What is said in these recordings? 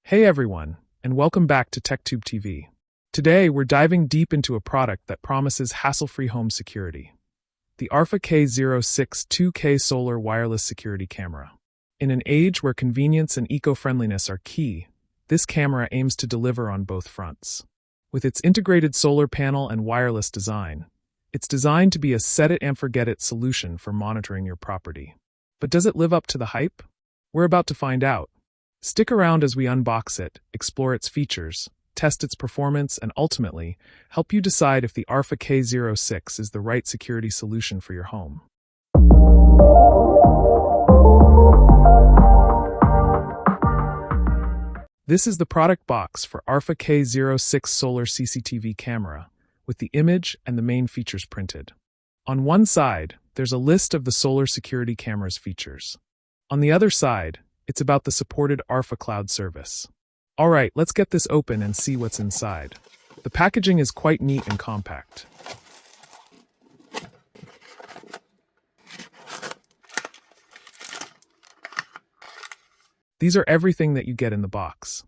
Hey everyone, and welcome back to TechTube TV. Today, we're diving deep into a product that promises hassle-free home security. The Arpha K06 2K Solar Wireless Security Camera. In an age where convenience and eco-friendliness are key, this camera aims to deliver on both fronts. With its integrated solar panel and wireless design, it's designed to be a set-it-and-forget-it solution for monitoring your property. But does it live up to the hype? We're about to find out. Stick around as we unbox it, explore its features, test its performance, and ultimately, help you decide if the Arpha K06 is the right security solution for your home. This is the product box for Arpha K06 Solar CCTV camera, with the image and the main features printed. On one side, there's a list of the solar security camera's features. On the other side, it's about the supported Arpha Cloud service. Alright, let's get this open and see what's inside. The packaging is quite neat and compact. These are everything that you get in the box.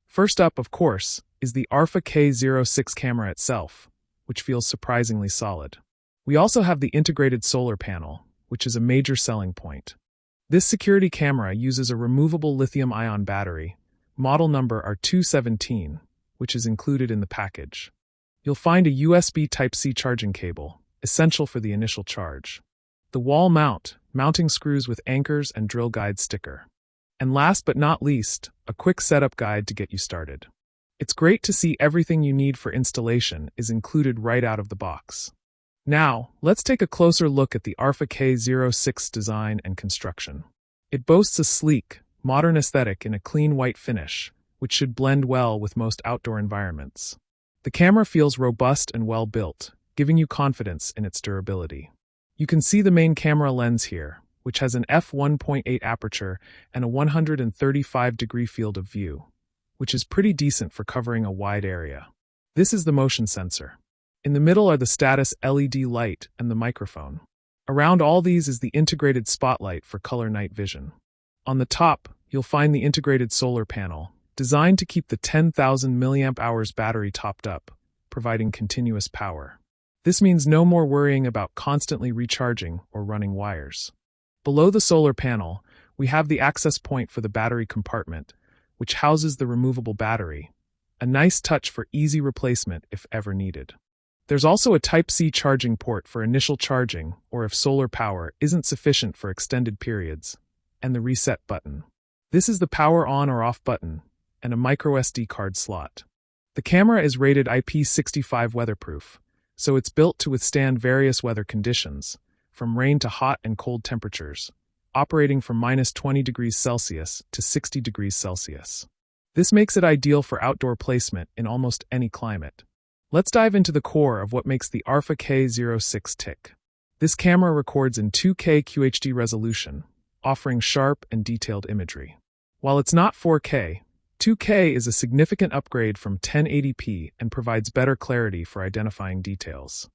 First up, of course, is the Arpha K06 camera itself, which feels surprisingly solid. We also have the integrated solar panel, which is a major selling point. This security camera uses a removable lithium-ion battery, model number R217, which is included in the package. You'll find a USB Type-C charging cable, essential for the initial charge. The wall mount, mounting screws with anchors and drill guide sticker. And last but not least, a quick setup guide to get you started. It's great to see everything you need for installation is included right out of the box. Now, let's take a closer look at the Arpha K06 design and construction. It boasts a sleek, modern aesthetic in a clean white finish, which should blend well with most outdoor environments. The camera feels robust and well built, giving you confidence in its durability. You can see the main camera lens here, which has an f1.8 aperture and a 135-degree field of view, which is pretty decent for covering a wide area. This is the motion sensor. In the middle are the status LED light and the microphone. Around all these is the integrated spotlight for color night vision. On the top, you'll find the integrated solar panel, designed to keep the 10,000 mAh battery topped up, providing continuous power. This means no more worrying about constantly recharging or running wires. Below the solar panel, we have the access point for the battery compartment, which houses the removable battery, a nice touch for easy replacement if ever needed. There's also a Type-C charging port for initial charging or if solar power isn't sufficient for extended periods, and the reset button. This is the power on or off button, and a microSD card slot. The camera is rated IP65 weatherproof, so it's built to withstand various weather conditions, from rain to hot and cold temperatures, operating from -20 degrees Celsius to 60 degrees Celsius. This makes it ideal for outdoor placement in almost any climate. Let's dive into the core of what makes the Arpha K06 tick. This camera records in 2K QHD resolution, offering sharp and detailed imagery. While it's not 4K, 2K is a significant upgrade from 1080p and provides better clarity for identifying details.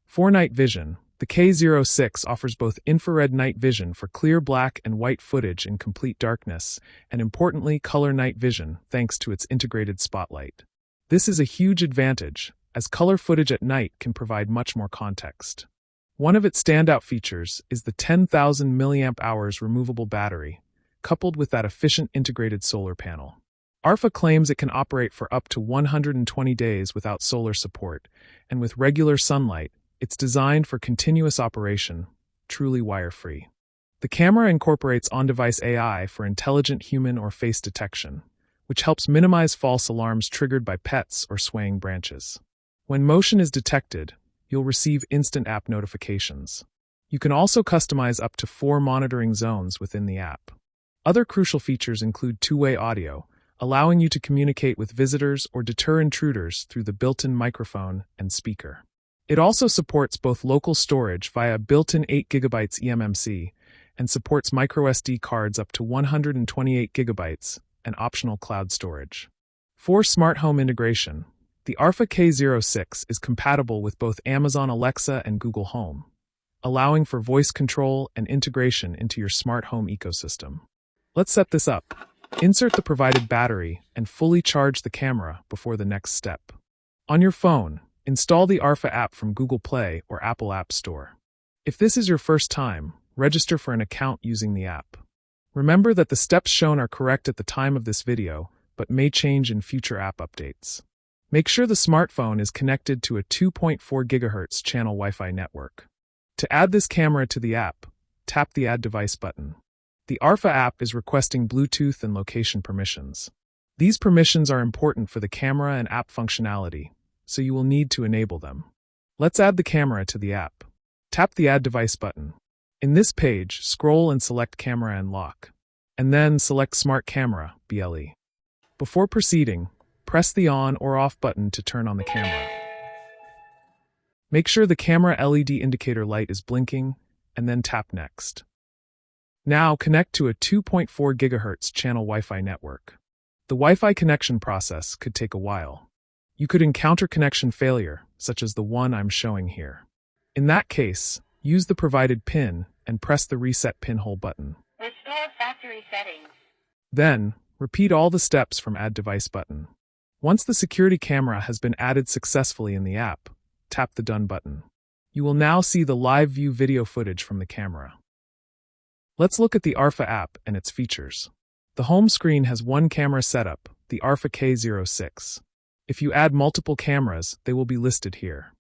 For night vision, the K06 offers both infrared night vision for clear black and white footage in complete darkness, and importantly, color night vision thanks to its integrated spotlight. This is a huge advantage, as color footage at night can provide much more context. One of its standout features is the 10,000 mAh removable battery, coupled with that efficient integrated solar panel. Arpha claims it can operate for up to 120 days without solar support, and with regular sunlight, it's designed for continuous operation, truly wire-free. The camera incorporates on-device AI for intelligent human or face detection, which helps minimize false alarms triggered by pets or swaying branches. When motion is detected, you'll receive instant app notifications. You can also customize up to 4 monitoring zones within the app. Other crucial features include two-way audio, allowing you to communicate with visitors or deter intruders through the built-in microphone and speaker. It also supports both local storage via built-in 8GB eMMC and supports microSD cards up to 128 GB and optional cloud storage. For smart home integration, the Arpha K06 is compatible with both Amazon Alexa and Google Home, allowing for voice control and integration into your smart home ecosystem. Let's set this up. Insert the provided battery and fully charge the camera before the next step. On your phone, install the Arpha app from Google Play or Apple App Store. If this is your first time, register for an account using the app. Remember that the steps shown are correct at the time of this video, but may change in future app updates. Make sure the smartphone is connected to a 2.4 GHz channel Wi-Fi network. To add this camera to the app, tap the Add Device button. The Arpha app is requesting Bluetooth and location permissions. These permissions are important for the camera and app functionality, so you will need to enable them. Let's add the camera to the app. Tap the Add Device button. In this page, scroll and select Camera and Lock, and then select Smart Camera, BLE. Before proceeding, press the on or off button to turn on the camera. Make sure the camera LED indicator light is blinking, and then tap Next. Now connect to a 2.4 GHz channel Wi-Fi network. The Wi-Fi connection process could take a while. You could encounter connection failure, such as the one I'm showing here. In that case, use the provided PIN and press the Reset Pinhole button. Restore factory settings. Then, repeat all the steps from Add Device button. Once the security camera has been added successfully in the app, tap the Done button. You will now see the live view video footage from the camera. Let's look at the Arpha app and its features. The home screen has one camera setup, the Arpha K06. If you add multiple cameras, they will be listed here.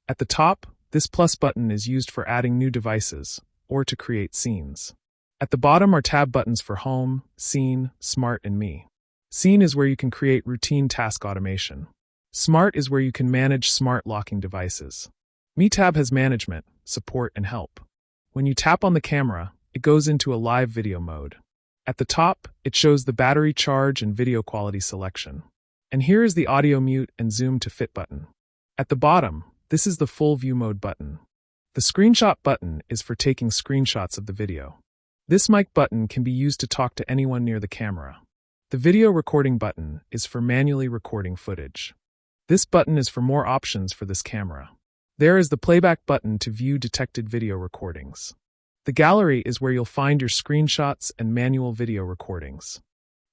At the top, this plus button is used for adding new devices, or to create scenes. At the bottom are tab buttons for Home, Scene, Smart, and Me. Scene is where you can create routine task automation. Smart is where you can manage smart locking devices. Me tab has management, support, and help. When you tap on the camera, it goes into a live video mode. At the top, it shows the battery charge and video quality selection. And here is the audio mute and zoom to fit button. At the bottom, this is the full view mode button. The screenshot button is for taking screenshots of the video. This mic button can be used to talk to anyone near the camera. The video recording button is for manually recording footage. This button is for more options for this camera. There is the playback button to view detected video recordings. The gallery is where you'll find your screenshots and manual video recordings.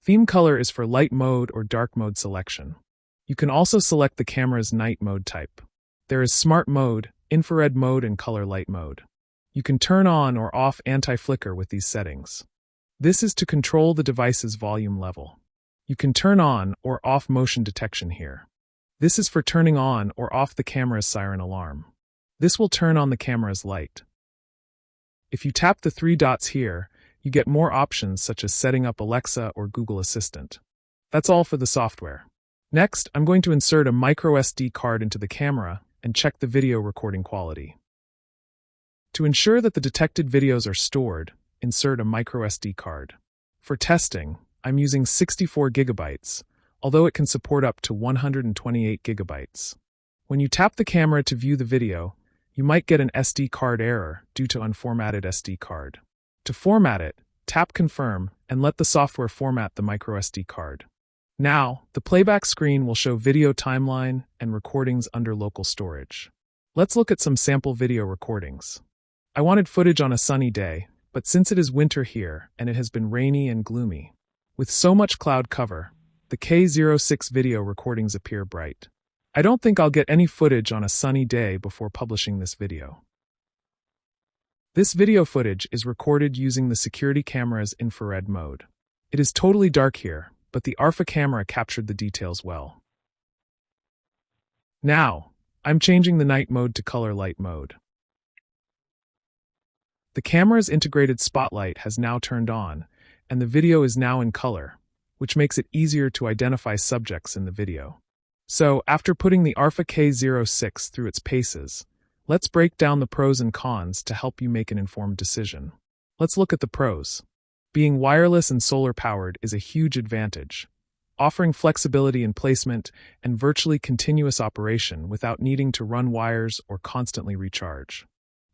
Theme color is for light mode or dark mode selection. You can also select the camera's night mode type. There is smart mode, infrared mode, and color light mode. You can turn on or off anti-flicker with these settings. This is to control the device's volume level. You can turn on or off motion detection here. This is for turning on or off the camera's siren alarm. This will turn on the camera's light. If you tap the three dots here, you get more options such as setting up Alexa or Google Assistant. That's all for the software. Next, I'm going to insert a micro SD card into the camera and check the video recording quality. To ensure that the detected videos are stored, insert a micro SD card. For testing, I'm using 64 gigabytes, although it can support up to 128 gigabytes. When you tap the camera to view the video, you might get an SD card error due to unformatted SD card. To format it, tap Confirm and let the software format the micro SD card. Now, the playback screen will show video timeline and recordings under local storage. Let's look at some sample video recordings. I wanted footage on a sunny day, but since it is winter here and it has been rainy and gloomy, with so much cloud cover, the K06 video recordings appear bright. I don't think I'll get any footage on a sunny day before publishing this video. This video footage is recorded using the security camera's infrared mode. It is totally dark here, but the Arpha camera captured the details well. Now, I'm changing the night mode to color light mode. The camera's integrated spotlight has now turned on, and the video is now in color, which makes it easier to identify subjects in the video. So, after putting the Arpha K06 through its paces, let's break down the pros and cons to help you make an informed decision. Let's look at the pros. Being wireless and solar-powered is a huge advantage, offering flexibility in placement and virtually continuous operation without needing to run wires or constantly recharge.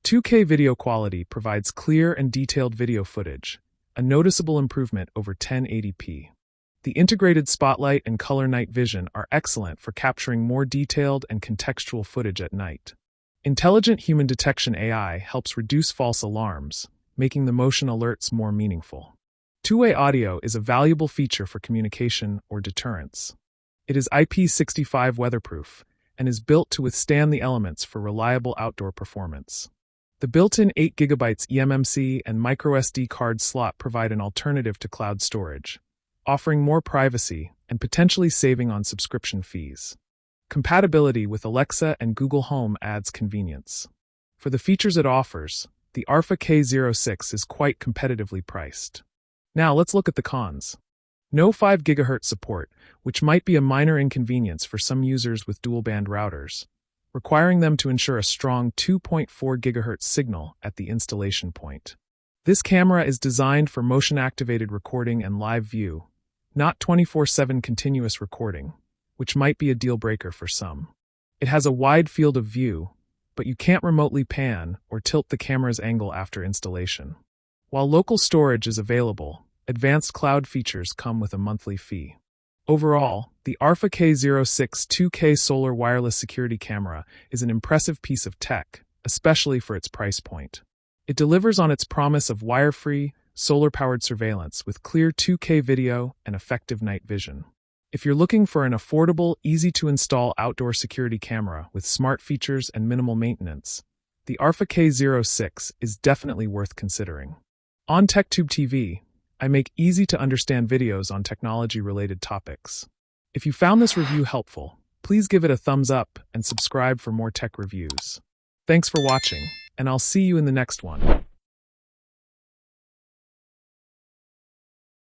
2K video quality provides clear and detailed video footage, a noticeable improvement over 1080p. The integrated spotlight and color night vision are excellent for capturing more detailed and contextual footage at night. Intelligent human detection AI helps reduce false alarms, making the motion alerts more meaningful. Two-way audio is a valuable feature for communication or deterrence. It is IP65 weatherproof and is built to withstand the elements for reliable outdoor performance. The built-in 8GB eMMC and microSD card slot provide an alternative to cloud storage, offering more privacy and potentially saving on subscription fees. Compatibility with Alexa and Google Home adds convenience. For the features it offers, the Arpha K06 is quite competitively priced. Now let's look at the cons. No 5 GHz support, which might be a minor inconvenience for some users with dual-band routers, requiring them to ensure a strong 2.4 GHz signal at the installation point. This camera is designed for motion-activated recording and live view, not 24/7 continuous recording, which might be a deal-breaker for some. It has a wide field of view, but you can't remotely pan or tilt the camera's angle after installation. While local storage is available, advanced cloud features come with a monthly fee. Overall, the Arpha K06 2K solar wireless security camera is an impressive piece of tech, especially for its price point. It delivers on its promise of wire-free, solar-powered surveillance with clear 2K video and effective night vision. If you're looking for an affordable, easy-to-install outdoor security camera with smart features and minimal maintenance, the Arpha K06 is definitely worth considering. On TechTube TV, I make easy-to-understand videos on technology-related topics. If you found this review helpful, please give it a thumbs up and subscribe for more tech reviews. Thanks for watching, and I'll see you in the next one.